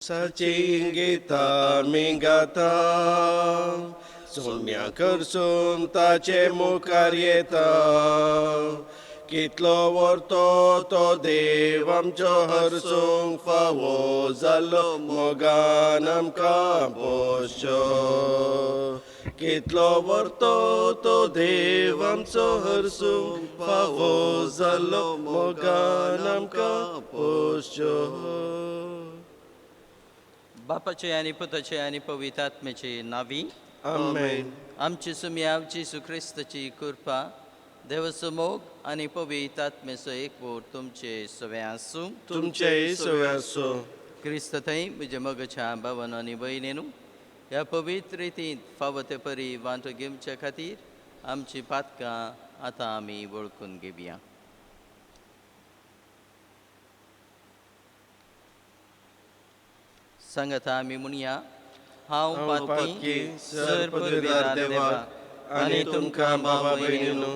Sacingita mingata Sumya करसून ताचे मुखार येता कितलो वर्तो तो देव आमचो हरसूंक फावो जाल्लो मोगान आमकां पोसच्यो कितलो वर्तो तो देव आमचो हरसूंक फावो जाल्लो मोगान आमकां पोसच्यो. बापाचे आणि पुताचे आणि पवित्र आत्म्याचे नावी. आमेन. आमची सुम्यावची सुख्रिस्ताची कृपा देवाचो मोग आणि पवित्र आत्म्याचो एकवट तुमचे सगळे आसूं. तुमचेय सगळे आसूं. क्रिस्त थंय म्हज्या मोगाच्या भावन आनी भयणीनू ह्या पवित्र रितीन फावो ते परी वांटो घेवच्या खातीर आमची पातकां आतां आमी वळखून घेवया. सांगाता आमी म्हणया, हांव पातकी सर पदवीदार देवा आनी तुमकां भावा भयणीनो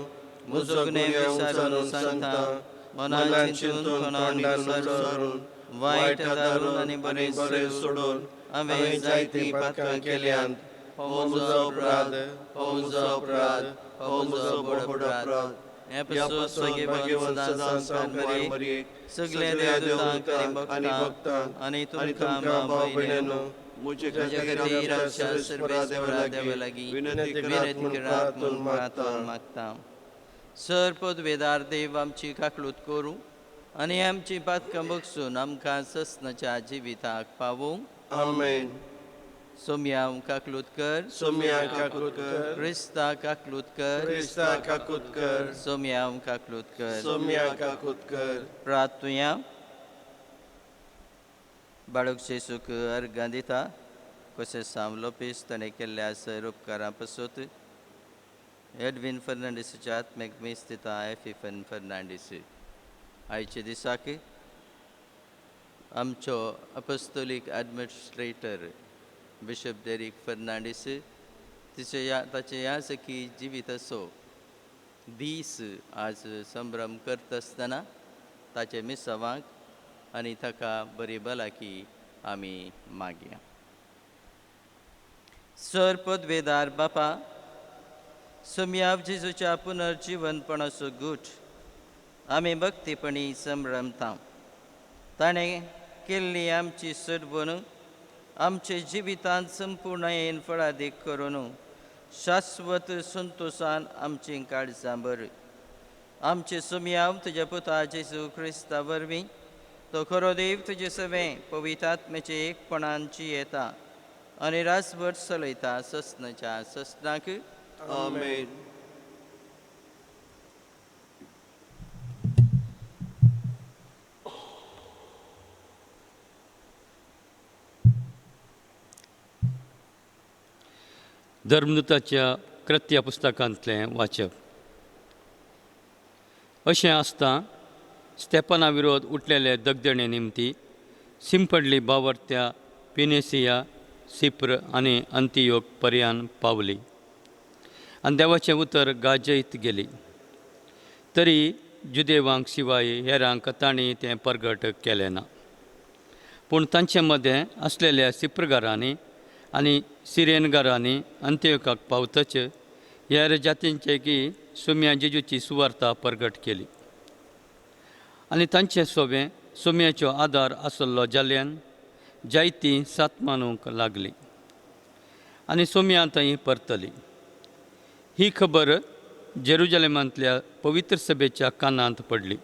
म्हजो गुन्हे विचारून सांगता, मनान चिंतून तोंडान विचारून वायट दारून आनी बरें सोडून हांवें जायतीं पातकां केल्यांत. हो म्हजो अपराध, हो म्हजो अपराध, हो म्हजो व्हड अपराध. हे पासून घेवन सदांच मरे सगळे देवदूतांक आनी भक्तांक आनी तुमकां भाव भयणीनो म्हजे खातीर सर्वेस्परा देवा लागीं विनंती करात म्हूण मागता. सर पदवेदार देव आमची काकलूत करूं आनी आमची पातकां बगसून आमकां ससनाच्या जिविताक पावूंक. आमेन. सोम्या काकलूत कर, सोम्या काकूत कर. क्रिस्ता काकलूत कर, क्रिस्ता काकूत कर. सोम्या काकलूत कर. सोम्या काकूत कर. प्रार्थुया. बाळक जेसूक अर्गां दिता कशें सांवलोपीस ताणें केल्ल्या सर उपकारा पासत एडविन फर्नांडीसाच्या आत्म्याक मीस दिता एफिफन फर्नांडीस. आयचे दिसाक आमचो अपोस्तोलीक एडमिनिस्ट्रेटर बिशप डेरिक फर्नांडीस ताचे ह्या सखी जिविताचो दीस आज संभ्रम करता आसतना ताचे मिसावांक आनी ताका बरी भलायकी आमी मागया. सर पदवेदार बापा, सोम्याव जेजूच्या पुनर्जीवनपणाचो गूठ आमी भक्तीपणी संभ्रमता. ताणें केल्ली आमची सडवण आमचे जिवितांत संपूर्णयेन फळादीक करून शाश्वत संतोशान आमची काळजां भर. आमचे सोम्याव तुज्या पुता जेजू क्रिस्ता वरवीं तो खरो देव तुजे सवें पवित्र आत्म्याचे एकपणान जियेता आनी रासभर चलयता ससनाच्या ससनाक. आमेन. धर्मदूताच्या कृत्या पुस्तकांतलें वाचप. अशें आसता स्तेपना विरोध उठलेले दगदणे निमती सिंपडली बावर्त्या पिनेसिया, सिप्र आनी अंतियोक पर्यान पावली आनी देवाचें उतर गाजयत गेली. तरी जुदेवांक शिवाय हेरांक तांणी तें परगट केलें ना. पूण तांचे मदें आसलेल्या सिप्रगारांनी आनी सिरेनगारांनी अंत्योकाक पावतच हेर जातींचेकी सोम्या जेजूची सुवार्ता परगट केली आनी तांचे सोबे सोम्याचो आदार आसलो जाल्ल्यान जायतीं सात मानूंक लागलीं आनी सोम्या थंय परतली. ही खबर जेरुजलेमांतल्या पवित्र सभेच्या कानांत पडली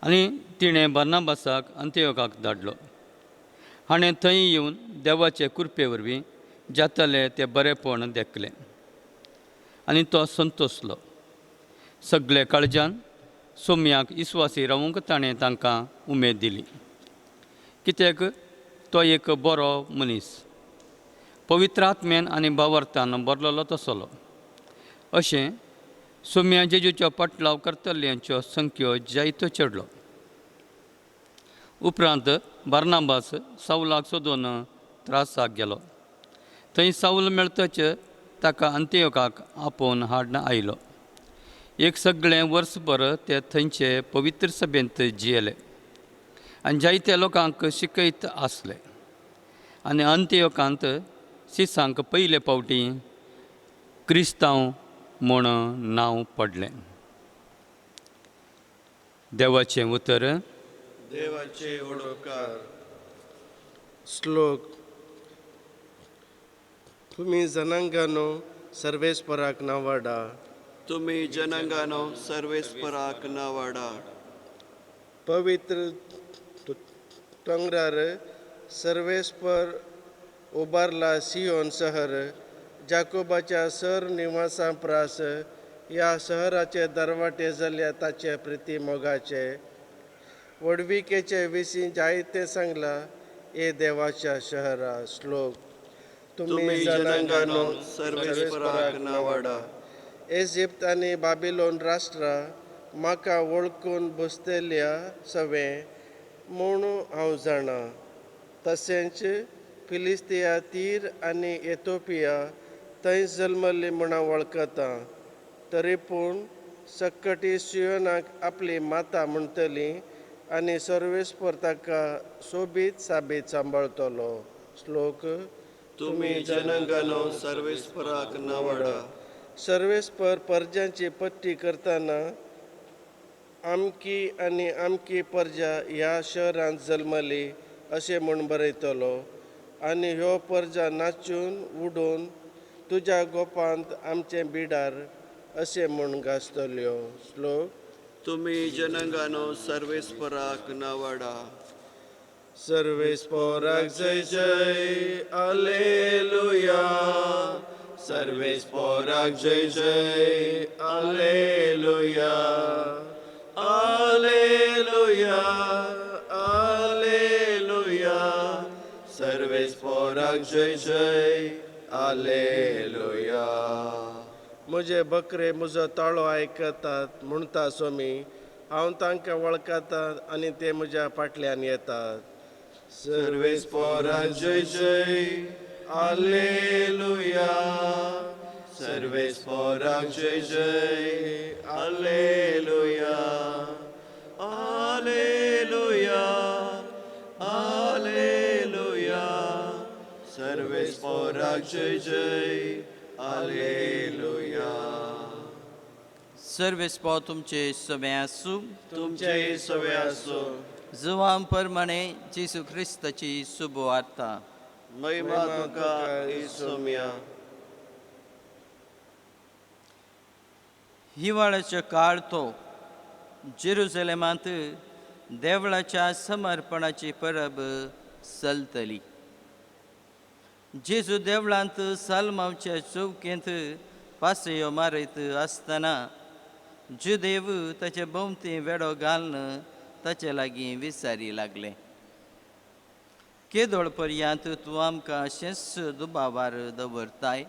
आनी तिणें बार्नाबासाक अंत्योकाक धाडलो. हाणें थंय येवन देवाचे कृपे वरवीं जातालें तें बरेंपण देखलें आनी तो संतोसलो. सगळे काळजान सोम्याक इस्वासी रावूंक ताणें तांकां उमेद दिली, कित्याक तो एक बरो मनीस, पवित्र आत्म्यान आनी भावार्थान भरलेलो तसलो. अशें सोम्या जेजूचो पाटलाव करतल्यांच्यो संख्यो जायतो चडलो. उपरांत बार्नाबास सावलाक सोदून त्रासाक गेलो. थंय सावल मेळटच ताका अंत्योकाक आपोवन हाडून आयलो. एक सगळें वर्सभर ते थंयचे पवित्र सभेंत जियेले आनी जायत्या लोकांक शिकयत आसले. आनी अंत्ययोकांत शिसांक पयले फावटी क्रिस्तांव म्हूण नांव पडलें. देवाचें उतर. देवाचे उडोवकार. श्लोक. तुम्ही जनांगानो सर्वेस्पराक नावाडा. तुम्ही जनांगानो सर्वेस्पराक नावाडा. पवित्र टोंगरार सर्वेस्पर उबारला सियोन शहर. जाकोबाच्या सर निवासांप्रास ह्या शहराचे दरवाटे जाल्या ताचे प्रिती मोगाचे. वडविकेचे विशीं जायते सांगला ए देवाच्या शहरा. श्लोक. तुम्ही जनांगानो सर्वेस्पराक नावाडा. इजिप्त आनी बाबिलोन राष्ट्रा म्हाका वळखून बसतल्या सवे म्हूण हांव जाणा. तशेंच फिलिस्तिया तीर आनी इथिओपिया थंय जल्मली म्हूण वळखता. तरी पूण सक्कटी सियोनाक आपली माता म्हणटली आनी सर्वेस्पर ताका सोबीत साबीत सांबाळटलो. श्लोक. तुम्ही जनांगानो सर्वेस्पराक नावाडा. सर्वेस्पर पर्जांची पट्टी करतना आमकी आनी आमकी पर्जा ह्या शहरांत जल्मली अशें म्हूण बरयतलो. आनी ह्यो पर्जा नाचून उडोवन तुज्या गोपांत आमचे बिडार अशें म्हूण गाजतल्यो. श्लोक. तुम्ही जनांगानो सर्वेस्पराक नावाडा. सर्वेस्पराक जय जय alleluia. सर्वेस्पराक जय जय alleluia. alleluia. alleluia. सर्वेस्पराक जय जय alleluia. म्हजे बकरे म्हजो ताळो आयकतात म्हणटा सोमी. हांव तांकां वळखता आनी ते म्हज्या फाटल्यान येतात. सर्वेस्पराक जय जय alleluia. सर्वेस्पराक जय जय alleluia. alleluia. alleluia. सर्वेस्पराक जय जय alleluia. सर्वेस्पो तुमचे सवे आसूं. तुमचे सवे आसूं. जुवाम परमाणे जेसू ख्रिस्ताची शुभ वार्ता. महिमा तुका इसोम्या. हिवाळ्याचो काळ तो. जेरुसलेमांत देवळाच्या समर्पणाची परब चलतली. जेजू देवळांत सालमांच्या चौकेंत पासयो मारयत आसतना जुदेव ताचे भोवती वेडो घालून ताचे लागीं विचारी लागले. केदोळ पर्यंत तूं आमकां अशेंच दुबावार दवरताय?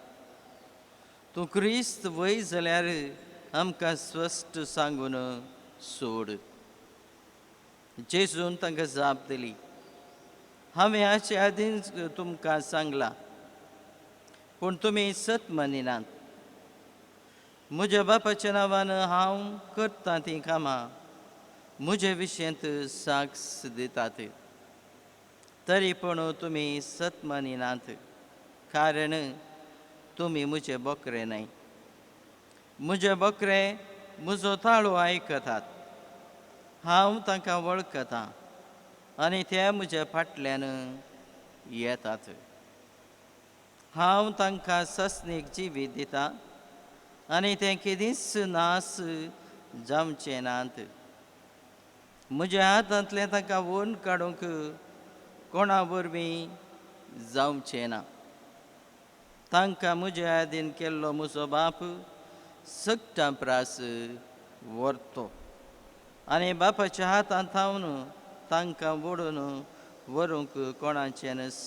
तूं क्रिस्त वय जाल्यार आमकां स्पश्ट सांगून सोड. जेजून तांकां जाप दिली. हांवें हाचे आदींच तुमकां सांगलां पूण तुमी सत मानिनात. म्हज्या बापाच्या नांवान हांव करतां तीं कामां म्हजे विशयंत साक्ष दितात. तरी पूण तुमी सत मानिनात कारण तुमी म्हजे बकरे न्हय. म्हजे बकरे म्हजो ताळो आयकतात. हांव तांकां वळखतां आनी ते म्हज्या फाटल्यान येतात. हांव तांकां सस्नीक जिवीत दितां आनी ते केदींच नास जावचे नात. म्हज्या हातांतले तांकां वन काडूंक कोणा वरवीं जावचें ना. तांकां म्हज्या आदीन केल्लो म्हजो बाप सक्ता प्रास व्हरतो आनी बापाच्या हातांत थावन तांकां ओडून व्हरूंक कोणाचेंच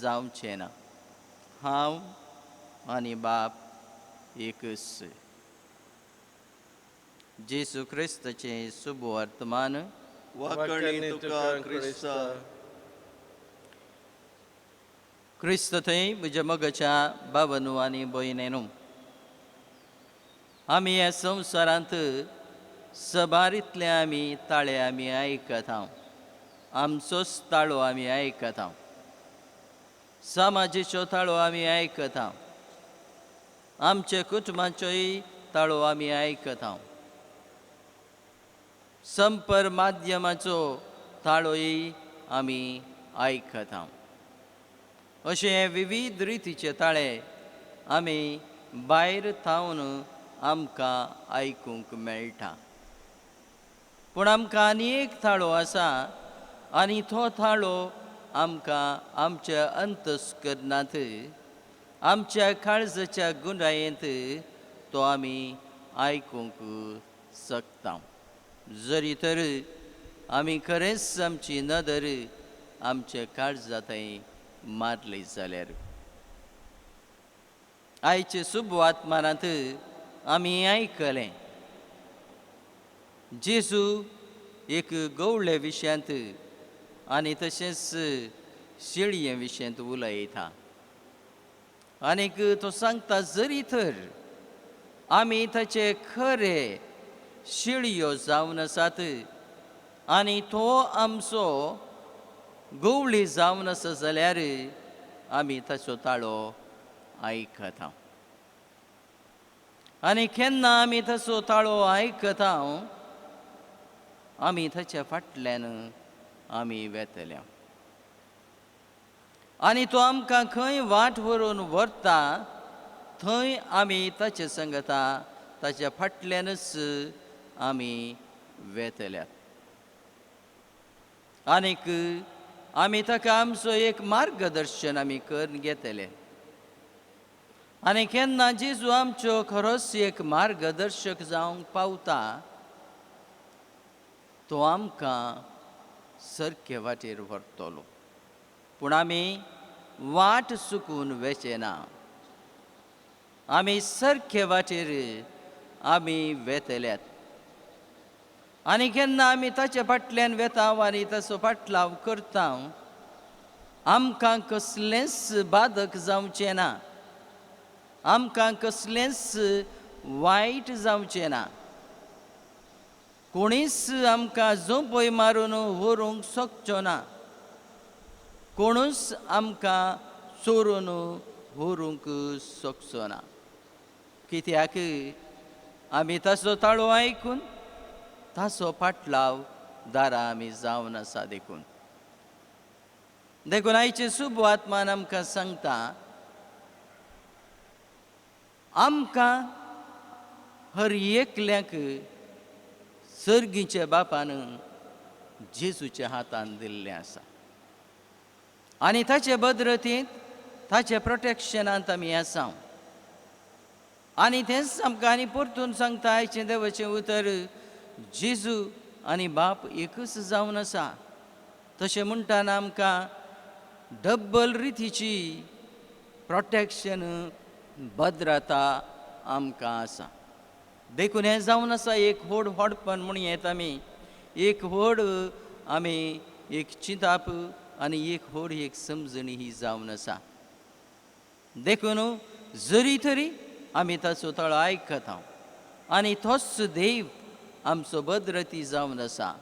जावचें ना. हांव आनी बाप एकच. जेसू क्रिस्ताचें शुभ वर्तमान. वाकणी तुका क्रिस्ता. क्रिस्त थंय म्हज्या मोगाच्या भावांनो आनी भयणेनो. आमी ह्या संवसारांत सबारींतले आमी ताळे आमी आयकता. आमचोच ताळो आमी आयकत आहों. समाजीचो ताळो आमी आयकत आहों. आमचे कुटुंबाचोय ताळो आमी आयकत आहों. संपर्क माध्यमाचो ताळोय आमी आयकत आहों. अशे विविध रितीचे ताळे आमी भायर थावन आमकां आयकूंक मेळटा. पूण आमकां आनी एक ताळो आसा आनी तो ताळो आमकां आमच्या अंतस्करणांत आमच्या काळजाच्या गुंडायेंत तो आमी आयकूंक शकता. जरी तर आमी खरेंच आमची नदर आमच्या काळजांतय मारली जाल्यार. आयचे सुबवात्मानांत आमी आयकलें जेजू एक गवळे विशयांत आनी तशेंच शेळये विशयांत उलयता. आनीक तो सांगता जरी तर आमी ताचे खरे शेळयो जावन आसात आनी तो आमचो गवळी जावन आसा जाल्यार आमी ताचो ताळो आयकत आहों. आनी केन्ना आमी ताचो ताळो आयकत आहों आमी ताच्या फाटल्यान आमी वेतल्या. आनी तो आमकां खंय वाट व्हरून व्हरता थंय आमी ताचे सांगता ताच्या फाटल्यानच आमी वेतल्यात. आनीक आमी ताका आमचो एक मार्गदर्शन आमी करून घेतले. आनी केन्ना जेजू आमच्यो खरोच एक मार्गदर्शक जावंक पावता तो आमकां सारके वाटेर व्हरतलो. पूण आमी वाट चुकून वचना. आमी सारके वाटेर आमी वेतल्यात. आनी केन्ना आमी ताचे फाटल्यान वेता आनी ताचो फाटलाव करता आमकां कसलेंच बाधक जावचें ना. आमकां कसलेंच वायट जावचें ना. कोणीच आमकां झोंपय मारून व्हरूंक शकचो ना. कोणूच आमकां चोरून व्हरूंक शकचो ना. कित्याक आमी ताचो ताळो आयकून ताचो फाटलाव दारां आमी जावन आसा देखून. देखून आयचे सुबवात्मान आमकां सांगता आमकां हर एकल्याक सर्गीच्या बापान जेजूच्या हातान दिल्लें आसा. आनी ताचे भद्रतेंत ताचे प्रोटेक्शनांत आमी आसा. आनी तेंच आमकां आनी परतून सांगता आयचें देवाचें उतर जेजू आनी बाप एकच जावन आसा. तशें म्हणटाना आमकां डब्बल रितीची प्रोटेक्शन भद्रता आमकां आसा. देखून हें जावन आसा एक व्हड व्हडपण म्हणयेत आमी. एक व्हड आमी एक चिंताप आनी एक व्हड एक समजणी ही जावन आसा. देखून जरी तरी आमी ताचो ताळो आयकत आहों आनी तोच देव आमचो भद्रती जावन आसा.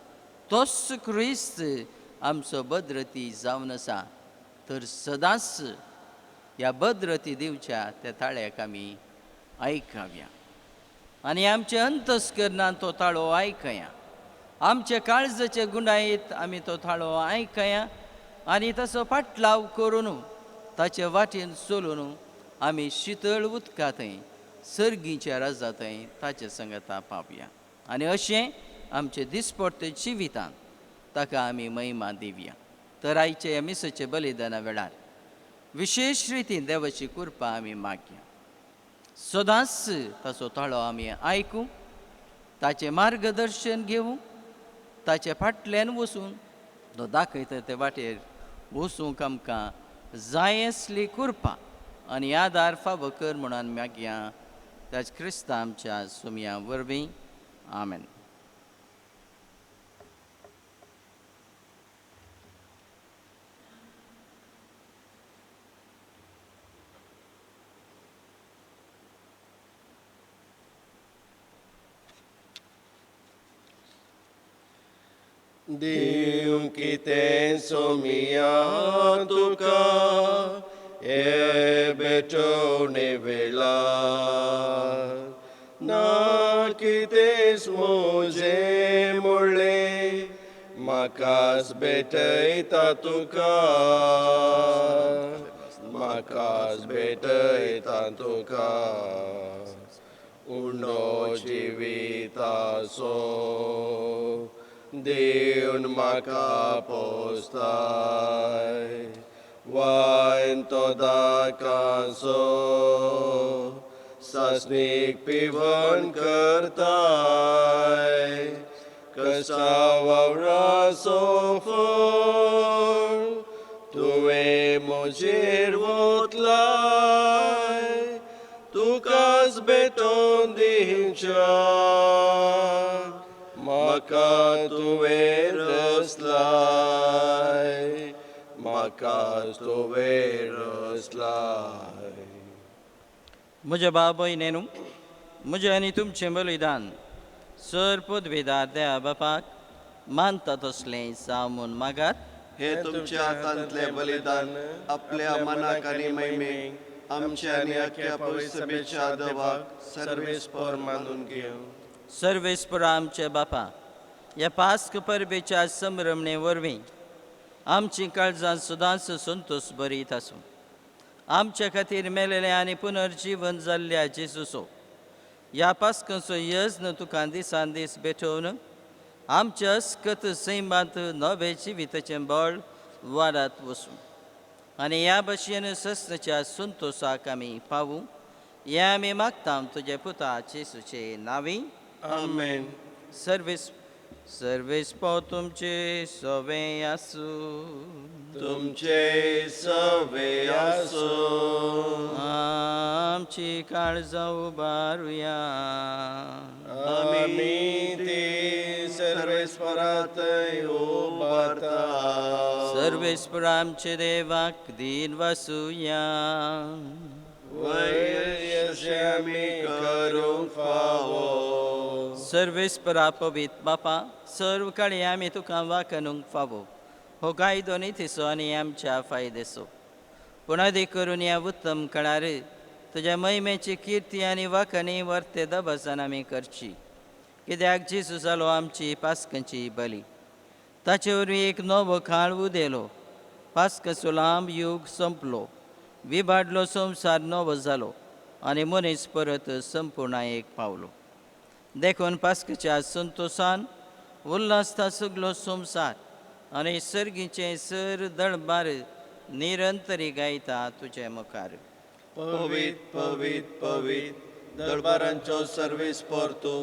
तोच क्रिस्त आमचो भद्रती जावन आसा. तर सदांच ह्या भद्रती दिवच्या त्या ताळ्याक आमी आयकाव्या आनी आमच्या अंतस्करणांत तो ताळो आयकया. आमच्या काळजाचे गुंडायेंत आमी तो ताळो आयकया आनी ताचो फाटलाव करून ताचे वाटेन चलून आमी शितळ उदकांतय सर्गीच्या राजांतय ताचे संगता पावया. आनी अशें आमचे दिसपट्टे जिवितांत ताका आमी महिमा दिवया. तर आयच्या ह्या मिसाच्या बलिदाना वेळार विशेष रितीन देवाची कृपा आमी मागया. सदांच ताचो ताळो आमी आयकूं, ताचें मार्गदर्शन घेवूं, ताचे फाटल्यान वचून तो दाखयता ते वाटेर वचूंक आमकां जाय असली कृपा आनी आदार फावो कर म्हणून मागया. त्याच क्रिस्ता आमच्या सुमया वरवीं. आमेन. दिवं कितें सोमिया तुका हे बेटोवणे वेळार ना कितेंच मोजे म्हणले म्हाकाच भेटयता तुका म्हाकाच भेटयता तुका उंडो जिविताचो दिवन म्हाका पोसताय वायन तो दाकाचो सासणीक पिवण करताय कसा वावराचो फळ तुवें म्हजेर वतलाय तुकाच भेटोवन दिवच्या म्हाका तुवें रचलाय म्हाकाच तुवें रचलाय. म्हज्या बाबय नेनू म्हजें आनी तुमचें बलिदान सर पदवीदार देवा बापाक मानता तसलें सामून मागात. हे तुमच्या हातांतले बलिदान आपल्या मनाक आनी मैमेक आमच्या आनी अख्ख्या पवित्र सभेच्या आदवाक सर्वेस्पर मानून घेवं. सर्वेस्पर आमचे बापा ह्या पास्क परबेच्या संभ्रमणे वरवीं आमची काळजां सदांच संतोश बरीत आसूं. आमच्या खातीर मेलेले आनी पुनर्जीवन जाल्ल्या जेजूचो ह्या पास्काचो यज्ञ तुका दिसान दीस भेटोवन आमच्या अस्कत सैमांत नवे जिविताचें बळ वाडत वचूं आनी ह्या भाशेन सस्नाच्या संतोशाक आमी पावूं हें आमी मागता तुजे पुता जेजूचे नांवी. आमेन. सर्वेस्पो तुमचे सवे आसूं. तुमचे सवे आसूं. आमची काळजां उबारुया. आमी ती सर्वेस्परांतय उबारता. सर्वेस्पर आमचे देवाक दिन वासुया. वयशे आमी करूंक फावो. सर्वेस्परा पवित्र बापा सर्व काळी आमी तुका वाकणूंक फावो हो कायदो नितीचो आनी आमच्या फायदेचो पूण अधिक करून ह्या उत्तम काळार तुज्या महिमेची किर्ती आनी वाखणी वर्ते दबासान आमी करची कित्याक जेजू जालो आमची पास्कांची बली. ताचे वरवीं एक नवो काळ उदेलो. पास्काचो लांब युग संपलो. विबाडलो संवसार नवो जालो आनी मनीस परत संपूर्णायेक पावलो. देखून पास्काच्या संतोशान उल्हासता सगलो संवसार आनी सर्गीचे सर दळबार निरंतरी गायता तुजे मुखार. पवित्र पवित्र पवित्र दरबारांचो सर्वेस्पर तूं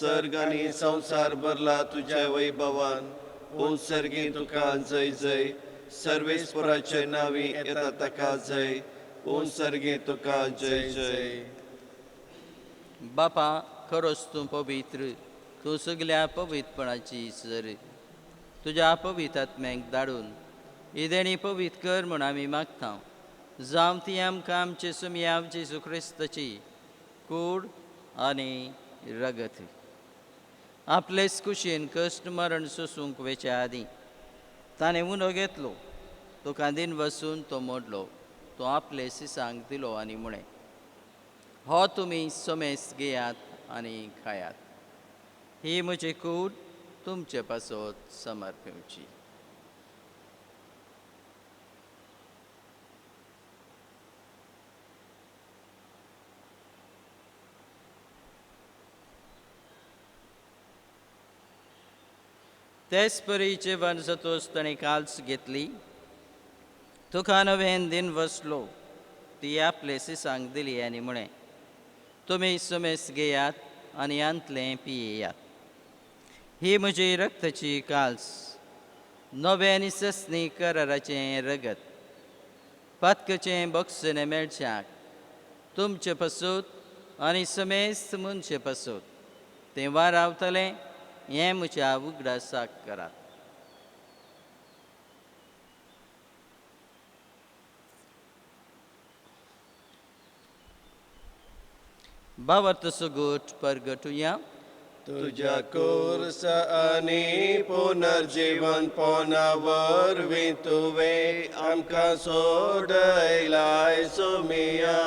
सर्ग आनी संवसार भरला तुज्या वैभवान. ओ सर्गी तुका जय जय सर्वेस्पराचे नांवी येता ताका जय. ओ सर्गी तुका जय जय. बापा खरोच तूं पवित्र. तूं सगल्या पवित्रपणाची सर. तुज्या पवित्र आत्म्याक धाडून ही देणी पवित्र कर म्हूण आमी मागता. जावं ती आमकां आमचे सुमयाव जेजू क्रिस्ताची कूड आनी रगत आपलेच कुशीन कश्ट मरण सोसूंक वेच्या आदीं ताणें उनो घेतलो. तुका दिन वसून तो मोडलो. तो आपले सिसांक दिलो आनी म्हणें हो तुमी सोमेस घेयात आनी खायात. ही म्हजी कूड तुमचे पासत समर्पिवची. तेच परी जेवण जातोच ताणें काल्स घेतली. तुका नवें दिन वसलो. ती आपले सिसांक दिली आनी म्हणें तुमी सुमेस घेयात आनी अंतलें पियेयात. ही म्हजी रक्ताची काल्स नवें आनी सस्नी कराराचें रगत पातकाचें बक्षणे मेळच्याक तुमचे पासूत आनी समेस्त मनशे पासूत तें वारावतलें हें म्हज्या उगडासाक करात. भावार्थसो गोठ परगटुया. तुझ्या कोर्स आणि पुनर्जीवन पोनावर तुवे आमकां सोडयलाय सोमिया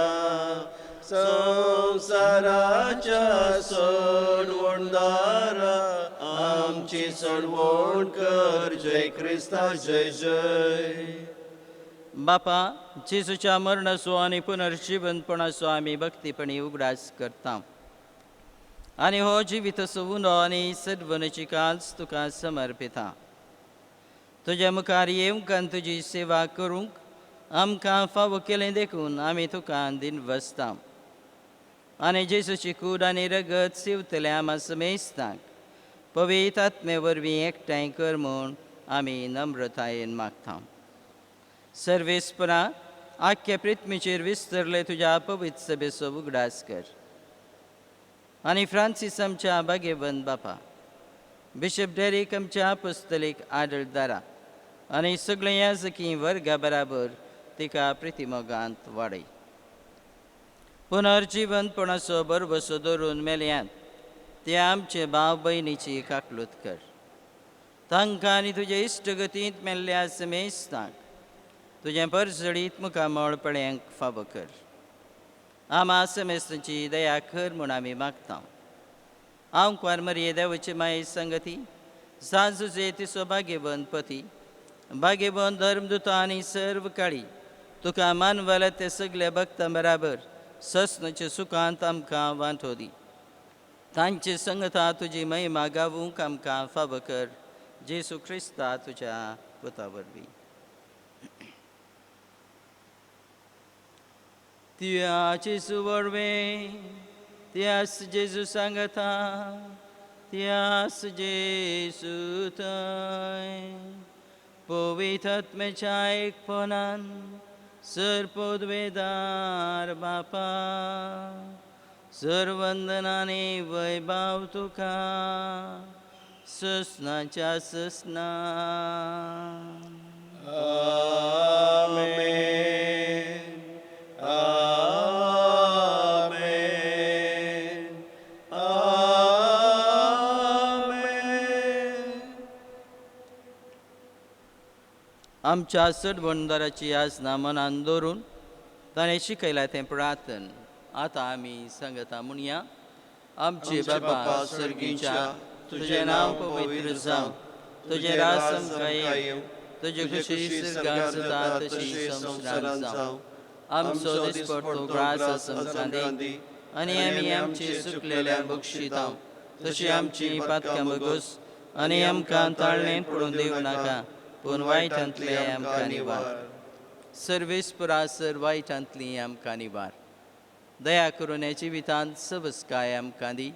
संसाराच्या सोडवणदारा आमची सोडवण कर जय क्रिस्ता जय जय. बापा जेजूच्या मरणाचो आनी पुनर्जीवनपणाचो आमी भक्तीपणी उगडास करता आनी हो जिवितचो उनो आनी सद्वनाची कांच तुका समर्पिता. तुज्या मुखार येवंक आनी तुजी सेवा करूंक आमकां फावो केलें देखून आमी तुका दिनवसता आनी जेजूची कूड आनी रगत सिवतल्या आमा समेस्तांक पवित्र आत्मे वरवीं एकठांय कर म्हूण आमी नम्रतायेन मागता. सर्वेस्परा आख्या पृथ्वीचेर विस्तरले तुज्या पवित्र सभेचो उगडास कर आनी फ्रांसीस आमच्या भाग्यवंत बापा, बिशप डेरिक आमच्या अपोस्तलीक आदळदारा आनी सगळे याजकी वर्गा बराबर तिका प्रितीमोगांत वाडय. पुनर्जीवनपणाचो बरबसो धरून मेल्यांत ते आमचे भाव भयणीची काकलूत कर. तांकां आनी तुजे इश्टगतींत मेल्ल्या समेस्तांक तुजें परजडीत मुखामोळपण्यांक फावो कर. आमा समेस्तांची दया कर म्हूण आमी मागता. हांव कुंवार मरिये देवाचे माये संगती साजुजे तिचो भाग्यवंत पती भाग्यवंत धर्मदूता आनी सर्व काळी तुका मानवाला ते सगळे भक्तां बराबर ससनाच्या सुखांत आमकां वांटो दी. तांचे संगता तुजी महिमा गावूंक आमकां फावो कर. जेजू क्रिस्ता तुज्या पुता वरवीं. त्या जेजू वरवें त्यास जेजू सांगता त्यास जेजू थंय पवित्र आत्म्याच्या एकपणान सरपोदवेदार बापा सर्वंदनाने वैभव तुका ससनाच्या ससना. आमेन. आमेन. आमेन. आमच्या सडवणदाराची याजना मनान दवरून ताणें शिकयलां तें प्रार्थन आतां आमी सांगता म्हणया. आमचे बापा सर्गीच्या तुजें नांव पवित्र जावं, तुजें राज आमकां येवं, तुजी खुशी स्वर्गांत जाता तशी संवसारांत जावं. आमचो दिसपट्टो ग्रास आमकां दी आनी आमी आमची चुकलेल्यांक बक्षिता तशी आमची पातकां बगोस आनी आमकां ताळणें पडून दिवं नाका पूण वायटांतले आमकां निवार. सर्वेस्परा सर वायटांतली आमकां निवार. दया करून हे जिवितांत सबसकाय आमकां दी.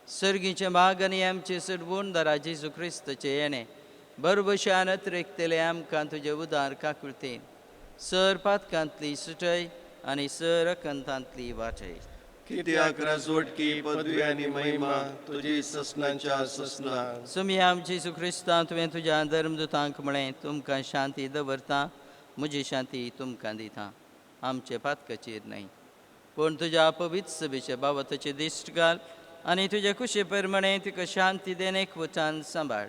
सर्गीचे भाग आनी आमचे सडवणदारा जेजू क्रिस्ताचे येणे बरोबशान अतिरिक्तले आमकां तुजे उदार काकुळतेन सर पातकांतली सुटय आनी सर अकंतांतली वाटय. कित्याक राजवटकी पदवी आनी महिमा तुजी ससनांच्या ससना. सुमी आमची जेजू क्रिस्ता तुवें तुज्या धर्मदुतांक म्हळें तुमकां शांती दवरता म्हजी शांती तुमकां दिता. आमचे पातकाचेर न्हय पूण तुज्या पवित्र सभेच्या बाबतीचे दिश्ट घाल आनी तुजे खुशे प्रमाणे तिका शांती देन एकवटान सांबाळ.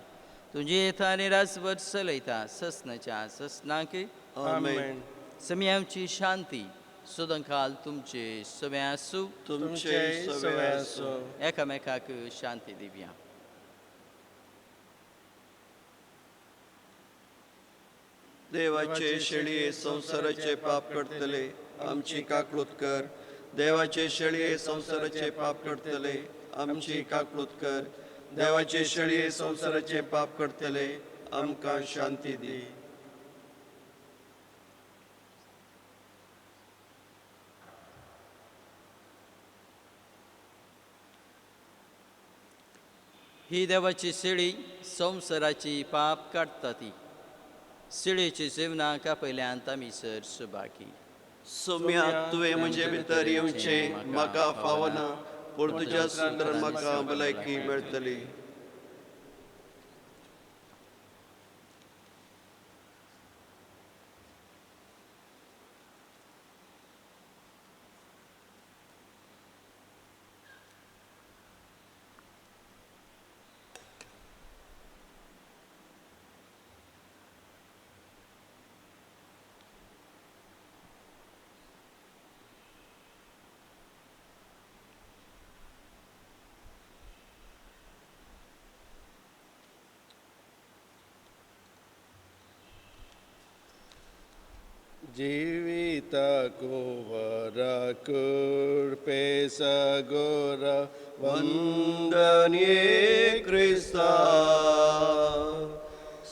तुजी येता आनी राजवट चलयता ससनाच्या ससनाक. आमेन. समी आमची शांती सदांकाल तुमचे सवे आसूं. तुमचे सवे आसूं. एकामेकाक शांती दिवया. देवाचे शेळये संसाराचे पाप करतले आमची काकलूत कर. देवाचे शेळये संसाराचे पाप करतले आमची काकलूत कर. देवाचे शेळये संसाराचे पाप करतले आमकां शांती दी. ही देवाची शेळी संवसाराची पाप काडटा ती. शेळयेची जिवनाक आपयल्यांत आमी सर सुभागी. सोम्या तुवें म्हजे भितर येवचे म्हाका फावना पूण तुज्या सुंदरान म्हाका भलायकी मेळटली. जीवितको वरकुर्पेसगोर वन्दन्ये क्रिस्ता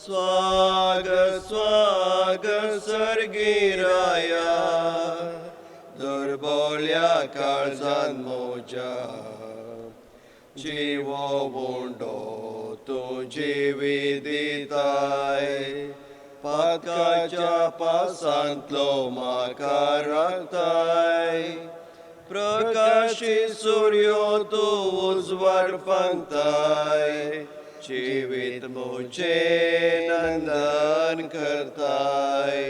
स्वाग स्वाग सर्गिराया दुर्बल्या काळजान मोजा जीवो वोंडो तुझी विदिताय पातकाच्या पासांतलो म्हाका राखताय प्रकाशी सूर्यो तूं उजवाड पंगताय जिवीत मुझे नंदन करताय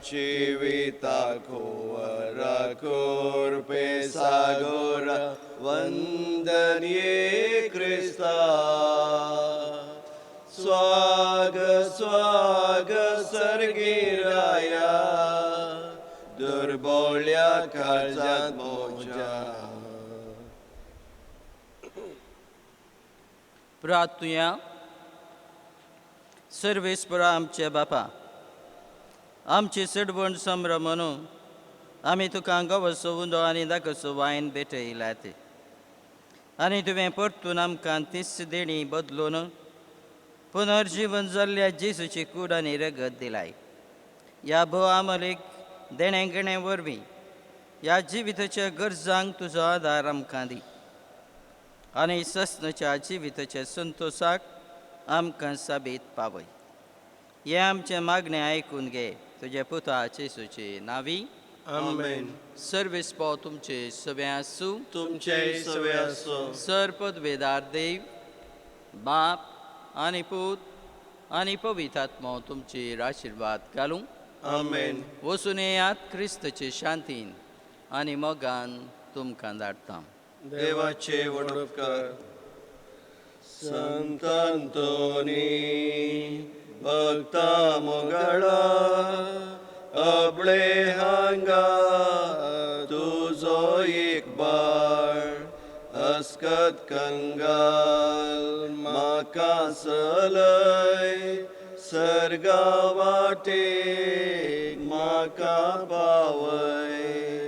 जिविताको वराकुर पेसागोरा वंदन्ये क्रिस्ता स्वाग स्वाग सर्गिराया दुर्बल्या काळजात मोजा. प्रार्थुया. सर्वेस्परा आमचे बापा, आमची सडवण सम्र म्हणून आमी तुका गवसो उदो आनी दाखसो वायन भेटयला ते आनी तुवें परतून आमकां तीस देणी बदलून पुनर्जीवन जाल्ल्या जेसूची कूड आनी रगत दिलाय. ह्या भोव आमलेक देणेघेणे वरवीं ह्या जिविताच्या गरजांक तुजो आदार आमकां दी आनी सस्नाच्या जिविताच्या संतोशाक आमकां साबीत पावय. हे आमचे मागणें आयकून घे तुज्या पुता जेसूचे नावी. आमेन. सर्वेस्पो तुमचे सवे आसूं. तुमचे सवे आसो. सर्पदवेदार देव बाप आनी पूत आनी पवित्र आत्मो तुमचेर आशिर्वाद घालूं. आमेन. वचून येयात क्रिस्ताचे शांतीन आनी मोगान तुमकां धाडटा. देवाचे वडोपकार. संतांतोनी भक्ता मोगाळा अबळे हांगा तुजो एक बाळ अस्कत कंगाल म्हाका सलय सर्गा वाटेक म्हाका पावय.